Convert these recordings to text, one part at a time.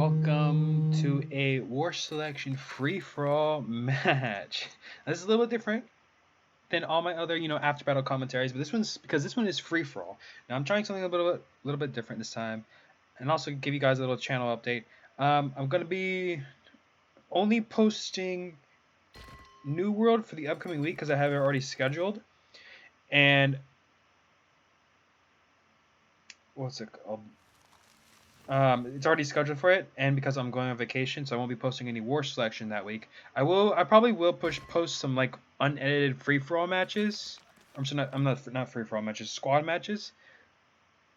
Welcome to a war selection free-for-all match. This is a little bit different than all my other, after battle commentaries, but this one's because this one is free-for-all. Now I'm trying something a little bit different this time, and also give you guys a little channel update. I'm gonna be only posting New World for the upcoming week because I have it already scheduled, and what's it called? It's already scheduled for it, and because I'm going on vacation, so I won't be posting any war selection that week. I probably will post some like unedited free for all matches. I'm not free for all matches, squad matches.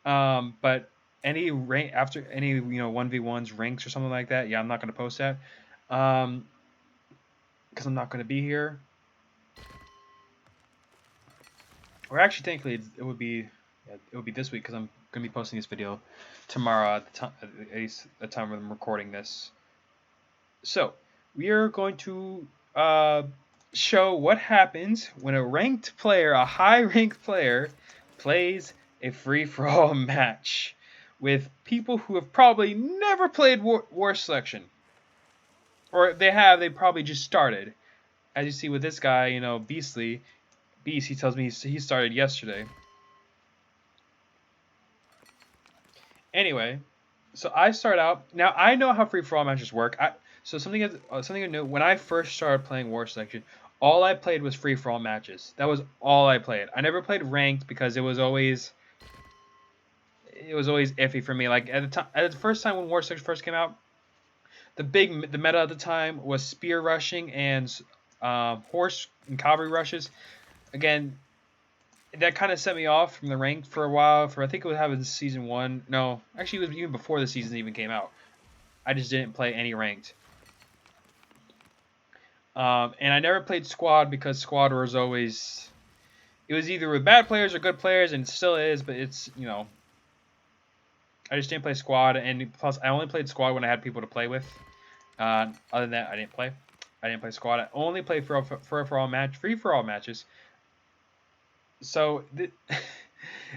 But any rank after any 1v1s ranks or something like that, yeah, I'm not gonna post that. Because I'm not gonna be here. Or actually, technically, it would be this week because I'm gonna be posting this video tomorrow at the time when I'm recording this. So we are going to show what happens when a high-ranked player, plays a free-for-all match with people who have probably never played war selection, or they probably just started. As you see with this guy, Beast, he tells me he started yesterday. Anyway, so I start out. Now I know how free-for-all matches work. So something to note, when I first started playing War Selection, all I played was free-for-all matches. That was all I played. I never played ranked because it was always iffy for me. Like at the first time when War Selection first came out, the meta at the time was spear rushing and horse and cavalry rushes. Again, that kind of set me off from the ranked for a while. I think it was having season 1. No, actually it was even before the season even came out. I just didn't play any ranked. And I never played squad because squad was always, it was either with bad players or good players, and it still is, but it's, I just didn't play squad, and plus I only played squad when I had people to play with. Other than that, I didn't play. I didn't play squad. I only played free for all matches. So,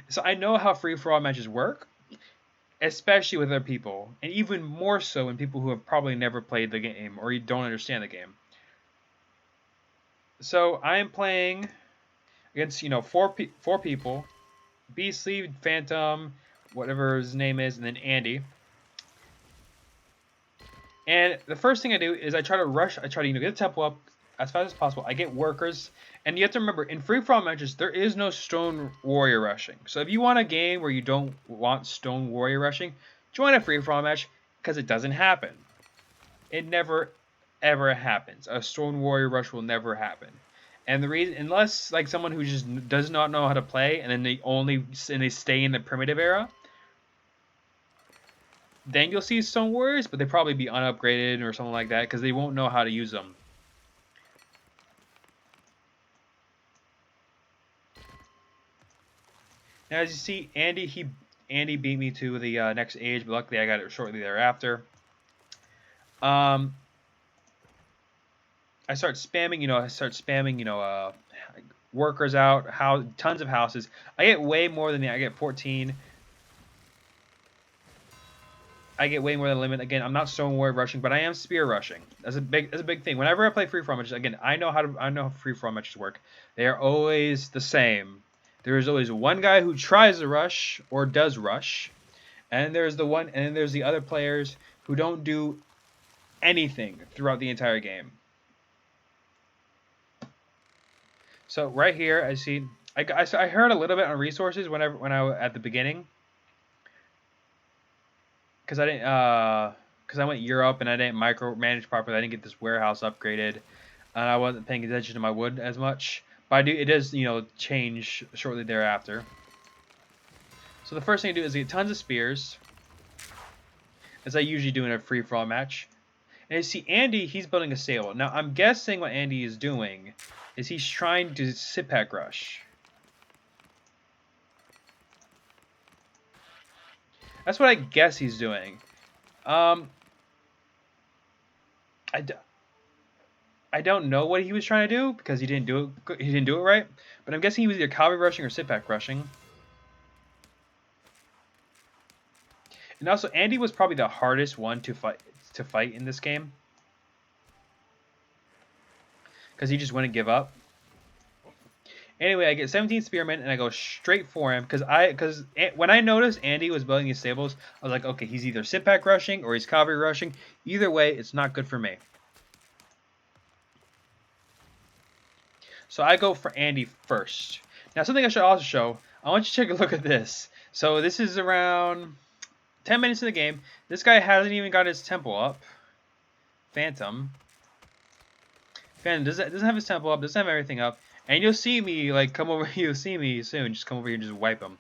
so I know how free for all matches work, especially with other people, and even more so in people who have probably never played the game or you don't understand the game. So I am playing against four people: Beastly, Phantom, whatever his name is, and then Andy. And the first thing I do is I try to rush. I try to get the tempo up as fast as possible. I get workers, and you have to remember, in free-for-all matches there is no stone warrior rushing. So if you want a game where you don't want stone warrior rushing, join a free-for-all match because it doesn't happen. It never ever happens. A stone warrior rush will never happen. And the reason, unless like someone who just does not know how to play, and then they stay in the primitive era, then you'll see stone warriors, but they probably be unupgraded or something like that because they won't know how to use them. Now, as you see, Andy beat me to the next age, but luckily I got it shortly thereafter. I start spamming, workers out, tons of houses. I get way more than I get 14. I get way more than the limit. Again, I'm not stone warrior rushing, but I am spear rushing. That's a big thing. Whenever I play free-for-all matches, again, I know how free-for-all matches work. They are always the same. There is always one guy who tries to rush or does rush, and there's the other players who don't do anything throughout the entire game. So right here, I see. I heard a little bit on resources when I at the beginning, because I didn't because I went Europe and I didn't micromanage properly. I didn't get this warehouse upgraded, and I wasn't paying attention to my wood as much. But it does change shortly thereafter. So the first thing I do is get tons of spears, as I usually do in a free-for-all match. And you see Andy, he's building a stable. Now I'm guessing what Andy is doing is he's trying to sit pack rush. That's what I guess he's doing. I don't know what he was trying to do because he didn't do it. He didn't do it right. But I'm guessing he was either cavalry rushing or sit pack rushing. And also, Andy was probably the hardest one to fight in this game, because he just wouldn't give up. Anyway, I get 17 Spearmen and I go straight for him because when I noticed Andy was building these stables, I was like, okay, he's either sit back rushing or he's cavalry rushing. Either way, it's not good for me. So I go for Andy first. Now, something I should also show. I want you to take a look at this. So this is around 10 minutes in the game. This guy hasn't even got his temple up. Phantom doesn't have his temple up. Doesn't have everything up. And you'll see me like come over. You'll see me soon. Just come over here and just wipe him.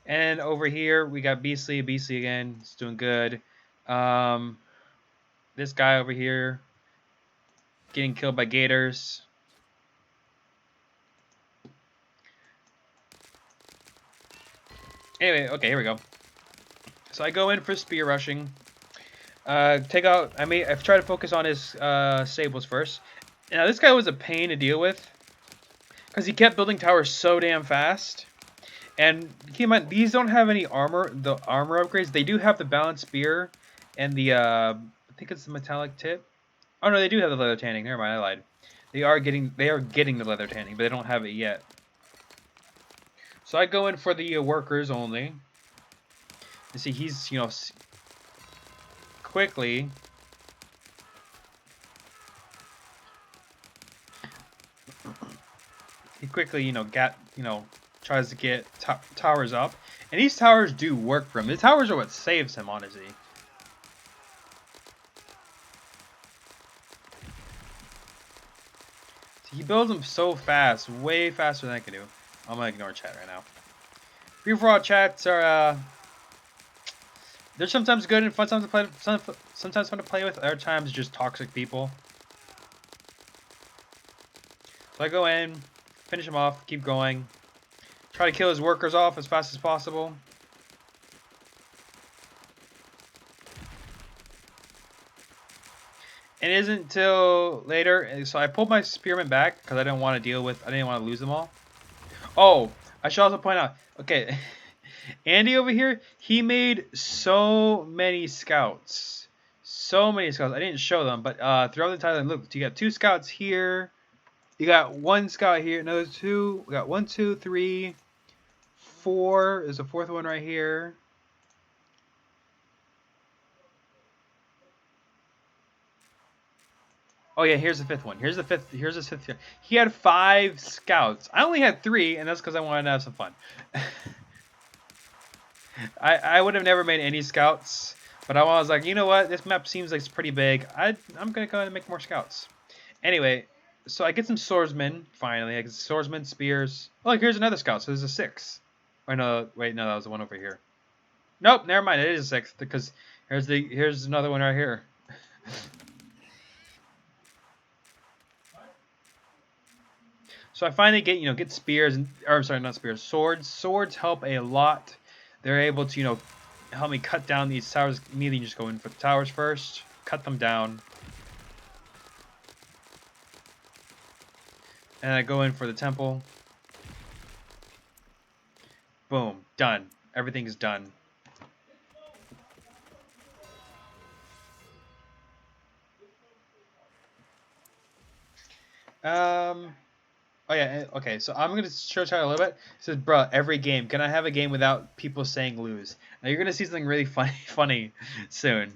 And over here we got Beastly. Beastly again. It's doing good. This guy over here getting killed by gators. Anyway, okay, here we go. So I go in for spear rushing. Take out. I've tried to focus on his stables first. Now this guy was a pain to deal with because he kept building towers so damn fast. And keep in mind, these don't have any armor. The armor upgrades. They do have the balanced spear and the I think it's the metallic tip. Oh no, they do have the leather tanning. Never mind, I lied. They are getting the leather tanning, but they don't have it yet. So I go in for the workers only. You see, he's quickly. He quickly tries to get towers up, and these towers do work for him. The towers are what saves him, honestly. He builds them so fast, way faster than I can do. I'm gonna ignore chat right now. Free-for-all chats are they're sometimes good and fun to play. Sometimes fun to play with. Other times just toxic people. So I go in, finish him off, keep going, try to kill his workers off as fast as possible. It isn't until later, so I pulled my spearmen back because I didn't want to lose them all. Oh, I should also point out, okay, Andy over here, he made so many scouts. So many scouts. I didn't show them, but throughout the time, look, you got 2 scouts here. You got 1 scout here. Another 2. We got 1, 2, 3, 4. There's a 4th one right here. Oh yeah, here's the 5th one. Here's the 5th here. He had 5 scouts. I only had 3, and that's because I wanted to have some fun. I would have never made any scouts, but I was like, you know what? This map seems like it's pretty big. I'm gonna go ahead and make more scouts. Anyway, so I get some swordsmen finally. I get swordsmen, spears. Oh, look, here's another scout. So there's a 6. Or no, wait, no, that was the one over here. Nope, never mind. It is a 6th because here's another one right here. So I finally get spears or I'm sorry, not spears, swords. Swords help a lot. They're able to help me cut down these towers. Immediately just go in for the towers first, cut them down, and I go in for the temple. Boom, done. Everything's done. Oh yeah, okay, so I'm going to show chat a little bit. It says, bruh, every game. Can I have a game without people saying lose? Now you're going to see something really funny soon.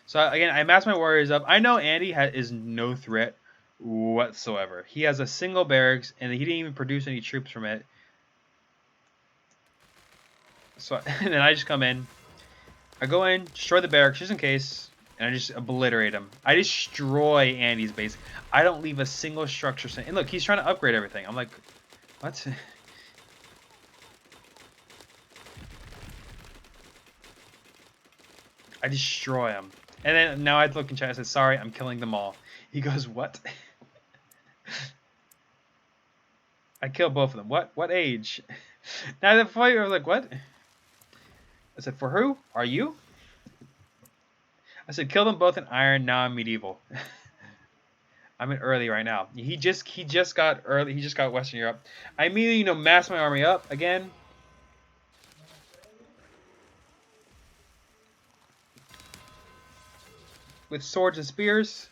So again, I masked my warriors up. I know Andy is no threat whatsoever. He has a single barracks, and he didn't even produce any troops from it. So and then I just come in. I go in, destroy the barracks just in case. And I just obliterate him. I destroy Andy's base. I don't leave a single structure. And look, he's trying to upgrade everything. I'm like, what? I destroy him. And then now I look in chat and say, sorry, I'm killing them all. He goes, what? I killed both of them. What? What age? Now the fight, I was like, what? I said, for who? Are you? I said, kill them both in iron, now I'm medieval. I'm in early right now. He just got early. He just got Western Europe. I immediately mass my army up again. With swords and spears.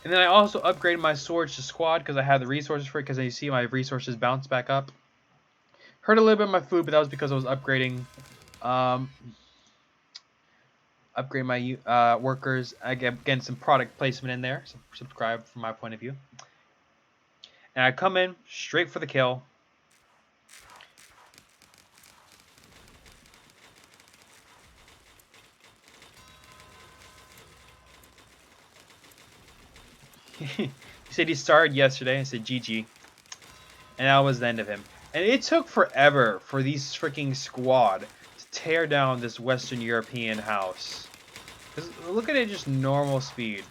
And then I also upgraded my swords to squad because I had the resources for it, because you see my resources bounce back up. Hurt a little bit of my food, but that was because I was upgrading upgrade my workers. I get again some product placement in there. So subscribe from my point of view. And I come in straight for the kill. He said he started yesterday. I said GG. And that was the end of him. And it took forever for these freaking squad to tear down this Western European house. Look at it, just normal speed.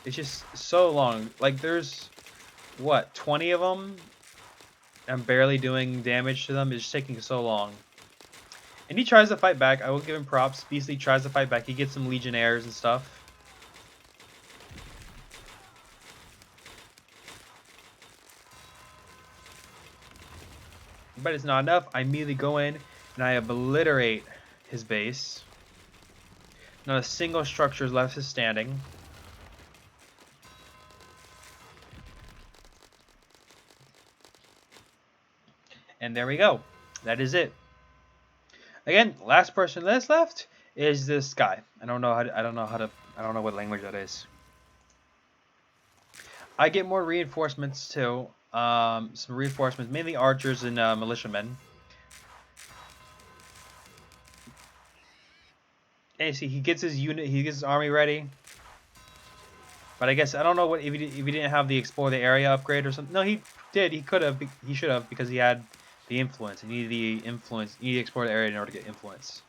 It's just so long. Like there's, what, 20 of them? I'm barely doing damage to them. It's just taking so long. And he tries to fight back. I will give him props. Beastly tries to fight back. He gets some Legionnaires and stuff. But it's not enough. I immediately go in and I obliterate his base. Not a single structure is left standing. And there we go. That is it. Again, last person that's left is this guy. I don't know what language that is. I get more reinforcements too. Some reinforcements, mainly archers and militiamen. And you see, he gets his unit, he gets his army ready. But I guess I don't know what if he didn't have the explore the area upgrade or something. No, he did. He could have. He should have, because he had the influence. He needed the influence. He needed to explore the area in order to get influence.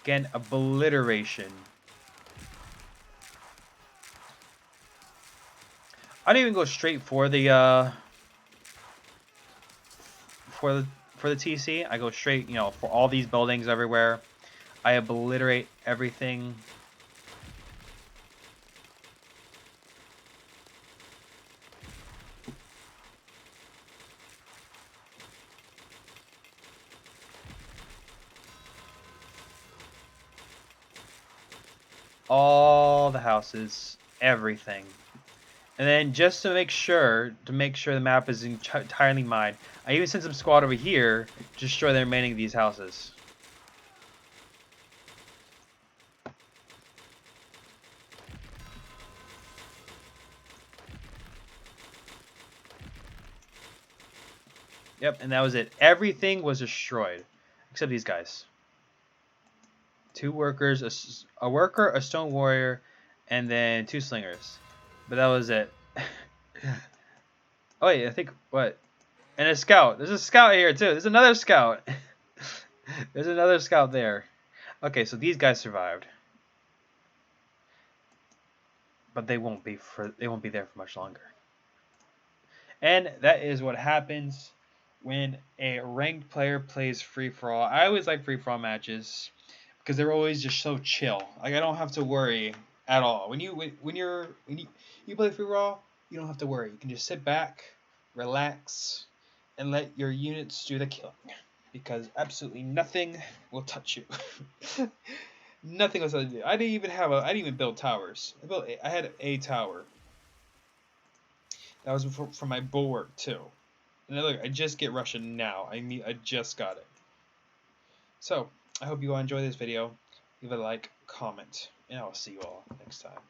Again, obliteration. I didn't even go straight for the for the TC. I go straight, for all these buildings everywhere. I obliterate everything. All the houses, everything. And then just to make sure the map is entirely mine, I even sent some squad over here to destroy the remaining of these houses. Yep, and that was it. Everything was destroyed, except these guys. 2 workers, a worker, a stone warrior, and then 2 slingers. But that was it. Oh wait, I think what? And a scout. There's a scout here too. There's another scout. There's another scout there. Okay, so these guys survived, but they won't be there for much longer. And that is what happens when a ranked player plays free for all. I always like free for all matches because they're always just so chill. Like I don't have to worry at all. When you play free for all, you don't have to worry. You can just sit back, relax, and let your units do the killing, because absolutely nothing will touch you. Nothing was. I didn't even build towers. I had a tower. That was for my bulwark too. And then look, I just get Russian now. I just got it. So I hope you all enjoy this video. Leave a like, comment, and I'll see you all next time.